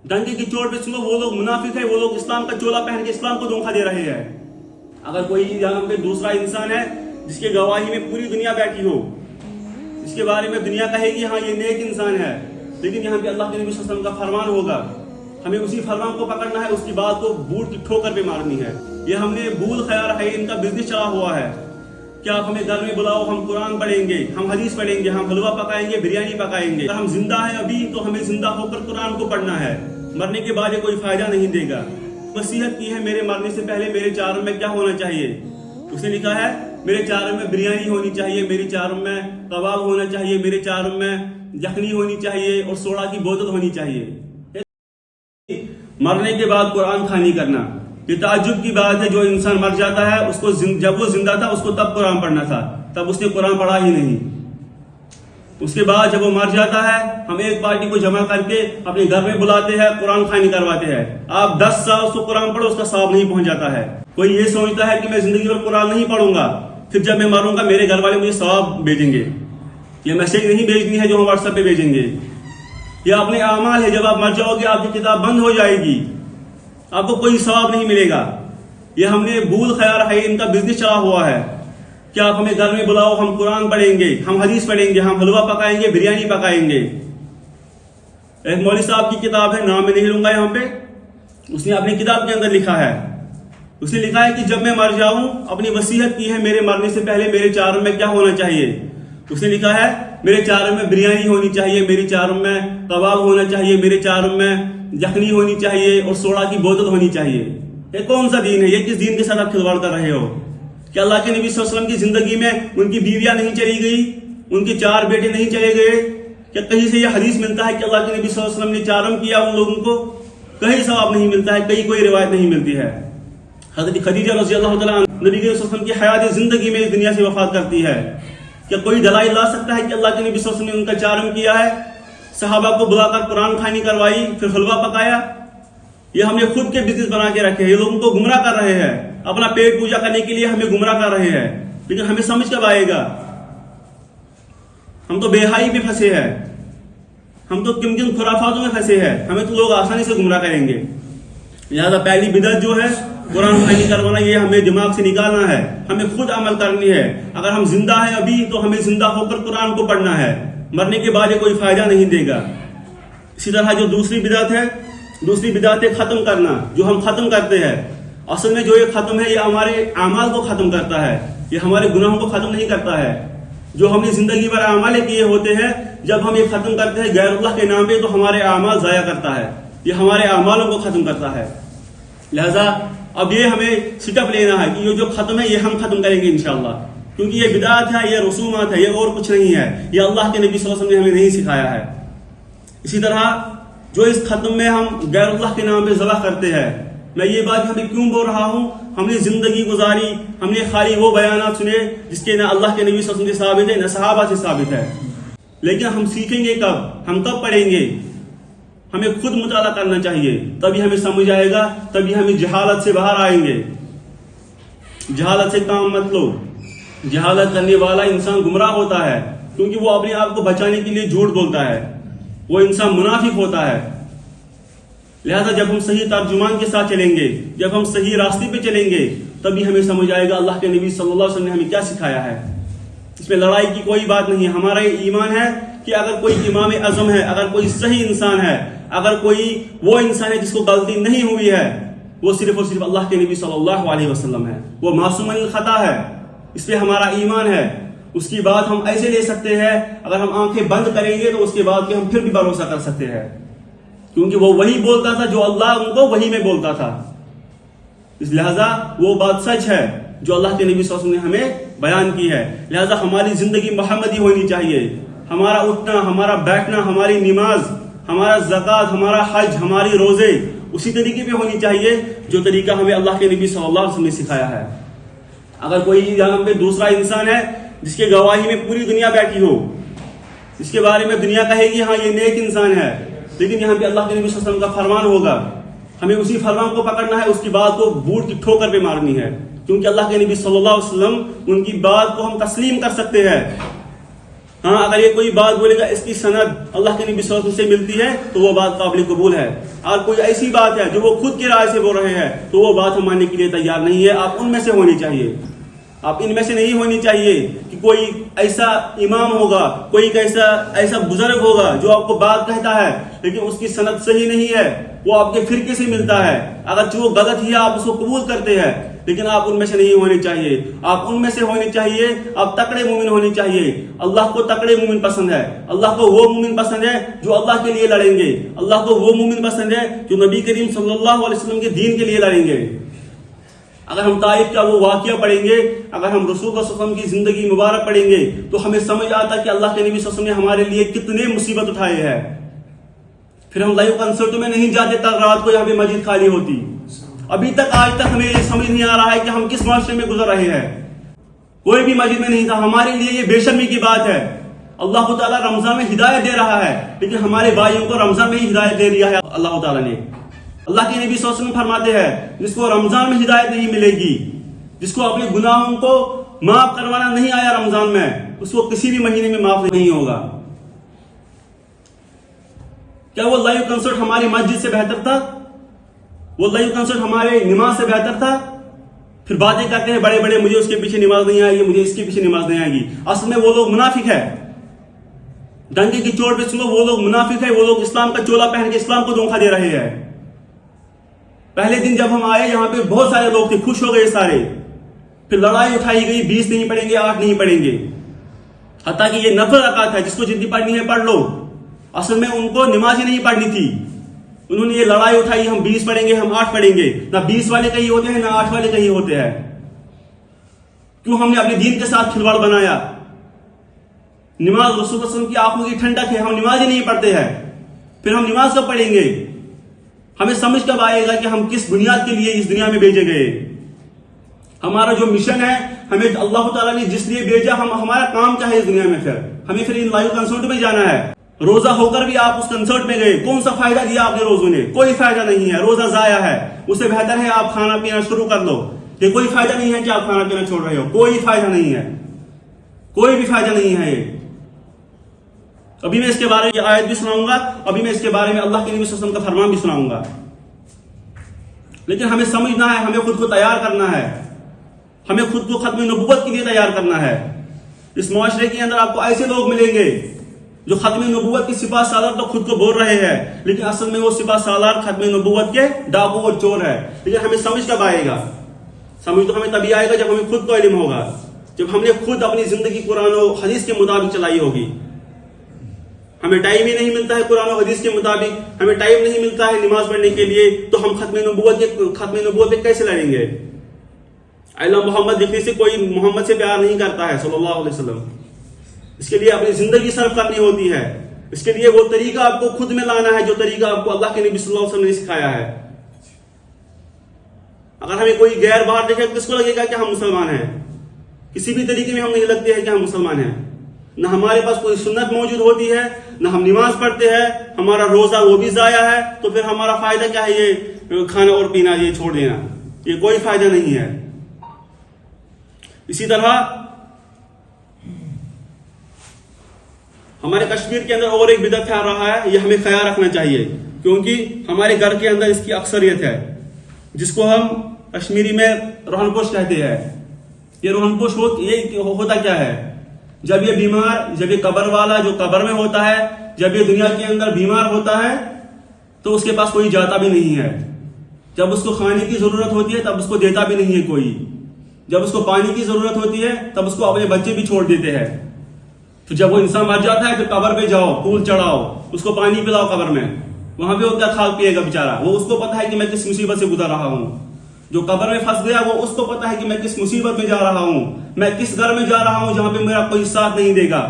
डंके की चोट पे सुनो, वो लोग मुनाफिक है, वो लोग इस्लाम का चोला पहन के इस्लाम को धोखा दे रहे हैं। अगर कोई यहाँ पे दूसरा इंसान है जिसके गवाही में पूरी दुनिया बैठी हो, इसके बारे में दुनिया कहेगी हाँ ये नेक इंसान है, लेकिन यहाँ पे अल्लाह के नबी सल्लल्लाहु अलैहि वसल्लम का फरमान होगा, हमें उसी फरमान को पकड़ना है, उसकी बात को बूट की ठोकर पे मारनी है। ये हमने भूल खयाल है, इनका बिजनेस चला हुआ है कि आप हमें घर में बुलाओ, हम कुरान पढ़ेंगे, हम हदीस पढ़ेंगे, हम हलवा पकाएंगे, बिरयानी पकाएंगे। अगर हम जिंदा है अभी तो हमें जिंदा होकर कुरान को पढ़ना है, मरने के बाद ये कोई फायदा नहीं देगा। वसीयत की है मेरे मरने से पहले मेरे चारों में क्या होना चाहिए, उसने लिखा है मेरे चारों में बिरयानी होनी चाहिए, मेरे चारों में कबाब होना चाहिए, मेरे चारों में यखनी होनी चाहिए और सोडा की बोतल होनी चाहिए। मरने के बाद कुरान खानी करना ये ताज्जुब की बात है। जो इंसान मर जाता है उसको जब वो जिंदा था उसको तब कुरान पढ़ना था, तब उसने कुरान पढ़ा ही नहीं। उसके बाद जब वो मर जाता है हम एक पार्टी को जमा करके अपने घर में बुलाते हैं, कुरान खानी करवाते हैं। आप 10 साल उसको कुरान पढ़ो, उसका सवाब नहीं पहुंच जाता है। कोई ये सोचता है कि मैं जिंदगी भर कुरान नहीं पढ़ूंगा, फिर जब मैं मरूंगा मेरे घर वाले मुझे सवाब भेजेंगे। ये मैसेज नहीं भेजनी है जो हम व्हाट्सएप पे भेजेंगे, ये अपने आमाल है। जब आप मर जाओगे आपकी किताब बंद हो जाएगी, आपको कोई सवाब नहीं मिलेगा। ये हमने भूल खयाल है, इनका बिजनेस चला हुआ है कि आप हमें घर में बुलाओ, हम कुरान पढ़ेंगे, हम हदीस पढ़ेंगे, हम हलवा पकाएंगे, बिरयानी पकाएंगे। एक मौलवी साहब की किताब है, नाम मैं नहीं लूंगा यहाँ पे, उसने अपनी किताब के अंदर लिखा है, उसने लिखा है कि जब मैं मर जाऊं, अपनी वसीयत की है मेरे मरने से पहले मेरे चारों में क्या होना चाहिए। उसने लिखा है मेरे चारों में बिरयानी होनी चाहिए, मेरे चारों में कबाब होना चाहिए, मेरे चारों में यखनी होनी चाहिए और सोडा की बोतल होनी चाहिए। ये कौन सा दीन है? ये किस दीन के साथ आप खिलवाड़ कर रहे हो? कि अल्लाह के नबी सल्लल्लाहु अलैहि वसल्लम की जिंदगी में उनकी बीवियां नहीं चली गई, उनके 4 बेटे नहीं चले गए? क्या कहीं से यह हदीस मिलता है कि अल्लाह के नबी सल्लल्लाहु अलैहि वसल्लम ने चारम किया उन लोगों को? कहीं सवाब नहीं मिलता है, कहीं कोई रिवायत नहीं मिलती है। हज़रत खदीजा रज़ियल्लाहु तआला अन्हा नबी के वसल्लम की हयात जिंदगी में इस दुनिया से वफात करती है। क्या कोई दलाइल ला सकता है कि अल्लाह के नबी सल्लल्लाहु अलैहि वसल्लम ने उनका चारम किया है, सहाबा को बुलाकर कुरान खानी करवाई, फिर हलवा पकाया? ये हमने खुद के बिजनेस बना के रखे हैं, ये लोगों को गुमराह कर रहे हैं, अपना पेट पूजा करने के लिए हमें गुमराह कर रहे हैं। लेकिन हमें समझ कब आएगा? हम तो बेहाई में फंसे हैं, हम तो किन किन खुराफातों में फंसे हैं, हमें तो लोग आसानी से गुमराह करेंगे। लिहाजा पहली बिदअत जो है कुरान खानी करवाना, ये हमें दिमाग से निकालना है, हमें खुद अमल करनी है। अगर हम जिंदा है अभी तो हमें जिंदा होकर कुरान को पढ़ना है, मरने के बाद ये कोई फायदा नहीं देगा। इसी तरह जो दूसरी बिदअत है, दूसरी बिदअत है खत्म करना, जो हम खत्म करते हैं। असल में जो ये खत्म है ये हमारे अमाल को खत्म करता है, ये हमारे गुनाहों को खत्म नहीं करता है। जो हमने जिंदगी भर अमाल किए होते हैं, जब हम ये खत्म करते हैं गैरुल्लाह के नाम पे तो हमारे अमाल जाया करता है, ये हमारे अमालों को खत्म करता है। लिहाजा अब ये हमें सिटअप लेना है कि ये जो खत्म है ये हम खत्म करेंगे इंशाअल्लाह, क्योंकि ये बिदअत है, ये रसूमात है, ये और कुछ नहीं है, ये अल्लाह के नबी सल्लल्लाहु अलैहि वसल्लम ने हमें नहीं सिखाया है। इसी तरह जो इस खत्म में हम गैरुल्लाह के नाम पे ज़बह करते हैं, मैं ये बात हमें क्यों बोल रहा हूँ? हमने जिंदगी गुजारी, हमने खाली वो बयानात सुने जिसके ना अल्लाह के नबी सल्लल्लाहु अलैहि वसल्लम से साबित है, ना सहाबा से साबित है। लेकिन हम सीखेंगे कब? हम कब पढ़ेंगे? हमें खुद मुताला करना चाहिए, तभी हमें समझ आएगा, तभी हमें जहालत से बाहर आएंगे। जहालत से काम मत लो, जहालत करने वाला इंसान गुमराह होता है, क्योंकि वो अपने आप को बचाने के लिए झूठ बोलता है, वो इंसान मुनाफिक होता है। लिहाजा जब हम सही तर्जुमान के साथ चलेंगे, जब हम सही रास्ते पे चलेंगे, तभी हमें समझ आएगा अल्लाह के नबी सल्लल्लाहु अलैहि वसल्लम ने हमें क्या सिखाया है। इसमें लड़ाई की कोई बात नहीं है। हमारा ये ईमान है कि अगर कोई इमाम आजम है, अगर कोई सही इंसान है, अगर कोई वो इंसान है जिसको गलती नहीं हुई है, वो सिर्फ और सिर्फ अल्लाह के नबी सल्लल्लाहु अलैहि वसल्लम है, वो मासूम अनिल खता है। इस पे हमारा ईमान है। उसकी बात हम ऐसे ले सकते हैं, अगर हम आंखें बंद करेंगे तो उसके बाद हम फिर भी भरोसा कर सकते हैं, क्योंकि वो वही बोलता था जो अल्लाह उनको वही में बोलता था। इस लिहाजा वो बात सच है जो अल्लाह के नबी सल्लल्लाहु अलैहि वसल्लम ने हमें बयान की है। लिहाजा हमारी जिंदगी मोहम्मदी होनी चाहिए। हमारा उठना, हमारा बैठना, हमारी नमाज, हमारा ज़कात, हमारा हज, हमारी रोजे उसी तरीके पे होनी चाहिए जो तरीका हमें अल्लाह के नबी सल्लल्लाहु अलैहि वसल्लम ने सिखाया है। अगर कोई यहाँ पे दूसरा इंसान है जिसके गवाही में पूरी दुनिया बैठी हो, जिसके बारे में दुनिया कहेगी हाँ ये नेक इंसान है, लेकिन यहाँ पे अल्लाह के नबी सल्लल्लाहु अलैहि वसल्लम का फरमान होगा, हमें उसी फरमान को पकड़ना है, उसकी बात को बूट की ठोकर पे मारनी है, क्योंकि अल्लाह के नबी सल्लल्लाहु अलैहि वसल्लम उनकी बात को हम तस्लीम कर सकते हैं, ہاں اگر یہ کوئی بات بولے گا اس کی سند اللہ کے نبی صلی اللہ علیہ وسلم سے ملتی ہے تو وہ بات قابل قبول ہے. اور کوئی ایسی بات ہے جو وہ خود کی رائے سے بول رہے ہیں تو وہ بات ہم ماننے کے لیے تیار نہیں ہے. آپ ان میں سے ہونی چاہیے, آپ ان میں سے نہیں ہونی چاہیے کہ کوئی ایسا امام ہوگا, کوئی ایسا بزرگ ہوگا جو آپ کو بات کہتا ہے لیکن اس کی سند صحیح نہیں ہے, وہ آپ کے فرقے سے ملتا ہے, اگرچہ وہ غلط ہی آپ اس کو قبول کرتے ہیں, لیکن آپ ان میں سے نہیں ہونے چاہیے. آپ ان میں سے ہونے چاہیے, آپ تکڑے مومن ہونے چاہیے. اللہ کو تکڑے مومن پسند ہے, اللہ کو وہ مومن پسند ہے جو اللہ کے لیے لڑیں گے, اللہ کو وہ مومن پسند ہے جو نبی کریم صلی اللہ علیہ وسلم کے دین کے لیے لڑیں گے. اگر ہم تاریخ کا وہ واقعہ پڑھیں گے, اگر ہم رسول اللہ صلی اللہ علیہ وسلم کی زندگی مبارک پڑھیں گے تو ہمیں سمجھ آتا کہ اللہ کے نبی صلی اللہ علیہ وسلم نے ہمارے لیے کتنے مصیبت اٹھائے ہیں. پھر ہم لائیو کنسرٹوں میں نہیں جاتے تک رات کو یہاں پہ مسجد خالی ہوتی. ابھی تک آج تک ہمیں یہ سمجھ نہیں آ رہا ہے کہ ہم کس معاشرے میں گزر رہے ہیں. کوئی بھی مسجد میں نہیں تھا. ہمارے لیے یہ بے شرمی کی بات ہے. اللہ تعالیٰ رمضان میں ہدایت دے رہا ہے لیکن ہمارے بھائیوں کو رمضان میں ہی ہدایت دے دیا ہے اللہ تعالیٰ نے. اللہ کے نبی صلی اللہ علیہ وسلم فرماتے ہیں جس کو رمضان میں ہدایت نہیں ملے گی, جس کو اپنے گناہوں کو معاف کروانا نہیں آیا رمضان میں, اس کو کسی بھی مہینے میں معاف نہیں ہوگا. کیا وہ لائیو کنسرٹ ہماری مسجد سے بہتر تھا؟ وہ لائیو کنسرٹ ہمارے نماز سے بہتر تھا؟ پھر باتیں کرتے ہیں بڑے بڑے, مجھے اس کے پیچھے نماز نہیں آئے گی, مجھے اس کے پیچھے نماز نہیں آئے گی. اصل میں وہ لوگ منافق ہے. ڈنڈے کی چوٹ پہ سنو, وہ لوگ منافق ہے. وہ لوگ اسلام کا چولا پہن کے اسلام کو دھوکہ دے رہے ہیں. پہلے دن جب ہم آئے یہاں پہ بہت سارے لوگ تھے, خوش ہو گئے سارے. پھر لڑائی اٹھائی گئی, 20 نہیں پڑھیں گے, 8 نہیں پڑھیں گے, حتیٰ کہ یہ نفل رکعت ہے, جس کو جتنی پڑھنی ہے پڑھ لو. اصل میں ان کو نماز ہی نہیں پڑھنی تھی. انہوں نے یہ لڑائی اٹھائی, ہم 20 پڑھیں گے, ہم 8 پڑھیں گے. نہ 20 والے کہیں ہوتے ہیں, نہ 8 والے کہیں ہوتے ہیں. کیوں ہم نے اپنے دین کے ساتھ کھلواڑ بنایا؟ نماز رسول اللہ صلی اللہ علیہ وسلم کی آنکھوں کی ٹھنڈک ہے, ہم نماز ہی نہیں پڑھتے ہیں. پھر ہم نماز کب پڑھیں گے؟ ہمیں سمجھ کب آئے گا کہ ہم کس بنیاد کے لیے اس دنیا میں بھیجے گئے. ہمارا جو مشن ہے, ہمیں اللہ تعالیٰ نے جس لیے بھیجا, ہمارا کام کیا ہے اس دنیا میں. ہمیں پھر ان لائیو کنسرٹ میں جانا ہے. روزہ ہو کر بھی آپ اس کنسرٹ میں گئے, کون سا فائدہ دیا آپ نے روزوں نے؟ کوئی فائدہ نہیں ہے. روزہ ضائع ہے. اس سے بہتر ہے آپ کھانا پینا شروع کر لو. یہ کوئی فائدہ نہیں ہے کہ آپ کھانا پینا چھوڑ رہے ہو, کوئی فائدہ نہیں ہے, کوئی بھی فائدہ نہیں ہے. ابھی میں اس کے بارے میں آیت بھی سناؤں گا, ابھی میں اس کے بارے میں اللہ کے نبی صلی اللہ علیہ وسلم کا فرمان بھی سناؤں گا. لیکن ہمیں سمجھنا ہے, ہمیں خود کو تیار کرنا ہے, ہمیں خود کو ختم نبوت کے لیے تیار کرنا ہے. اس معاشرے کے اندر آپ کو ایسے لوگ ملیں گے جو ختم نبوت کی سپاہ سالار تو خود کو بول رہے ہیں, لیکن اصل میں وہ سپاہ سالار ختم نبوت کے ڈاکو اور چور ہے. لیکن ہمیں سمجھ کب آئے گا؟ سمجھ تو ہمیں تبھی آئے گا جب ہمیں خود کو علم ہوگا, جب ہم نے خود اپنی زندگی قرآن و حدیث کے مطابق چلائی ہوگی. ہمیں ٹائم ہی نہیں ملتا ہے قرآن و حدیث کے مطابق, ہمیں ٹائم نہیں ملتا ہے نماز پڑھنے کے لیے, تو ہم ختم نبوت پہ کیسے لڑیں گے؟ اللہ محمد لکھنے سے کوئی محمد سے پیار نہیں کرتا ہے صلی اللہ علیہ وسلم. اس کے لیے اپنی زندگی صرف کرنی ہوتی ہے. اس کے لیے وہ طریقہ آپ کو خود میں لانا ہے جو طریقہ آپ کو اللہ کے نبی صلی اللہ علیہ وسلم نے سکھایا ہے. اگر ہمیں کوئی غیر باہر دیکھے, کس کو لگے گا کہ ہم مسلمان ہیں؟ کسی بھی طریقے میں ہم نہیں لگتے ہیں کہ ہم مسلمان ہیں. نہ ہمارے پاس کوئی سنت موجود ہوتی ہے, نہ ہم نماز پڑھتے ہیں, ہمارا روزہ وہ بھی ضائع ہے. تو پھر ہمارا فائدہ کیا ہے یہ کھانا اور پینا, یہ چھوڑ دینا؟ یہ کوئی فائدہ نہیں ہے. اسی طرح ہمارے کشمیر کے اندر اور ایک بدعت پھیل رہا ہے, یہ ہمیں خیال رکھنا چاہیے کیونکہ ہمارے گھر کے اندر اس کی اکثریت ہے, جس کو ہم کشمیری میں روہن پوش کہتے ہیں. یہ روہن پوش یہ ہوتا کیا ہے؟ جب یہ بیمار, جب یہ قبر والا جو قبر میں ہوتا ہے, جب یہ دنیا کے اندر بیمار ہوتا ہے تو اس کے پاس کوئی جاتا بھی نہیں ہے. جب اس کو کھانے کی ضرورت ہوتی ہے تب اس کو دیتا بھی نہیں ہے کوئی. جب اس کو پانی کی ضرورت ہوتی ہے تب اس کو اپنے بچے بھی چھوڑ دیتے ہیں. تو جب وہ انسان مر جاتا ہے پھر قبر پہ جاؤ, پھول چڑھاؤ, اس کو پانی پلاؤ قبر میں. وہاں پہ وہ کیا کھا پیے گا بیچارہ؟ وہ اس کو پتا ہے کہ میں کس مصیبت سے گزر رہا ہوں. جو قبر میں پھنس گیا وہ اس کو پتا ہے کہ میں کس مصیبت میں جا رہا ہوں, میں کس گھر میں جا رہا ہوں جہاں پہ میرا کوئی ساتھ نہیں دے گا.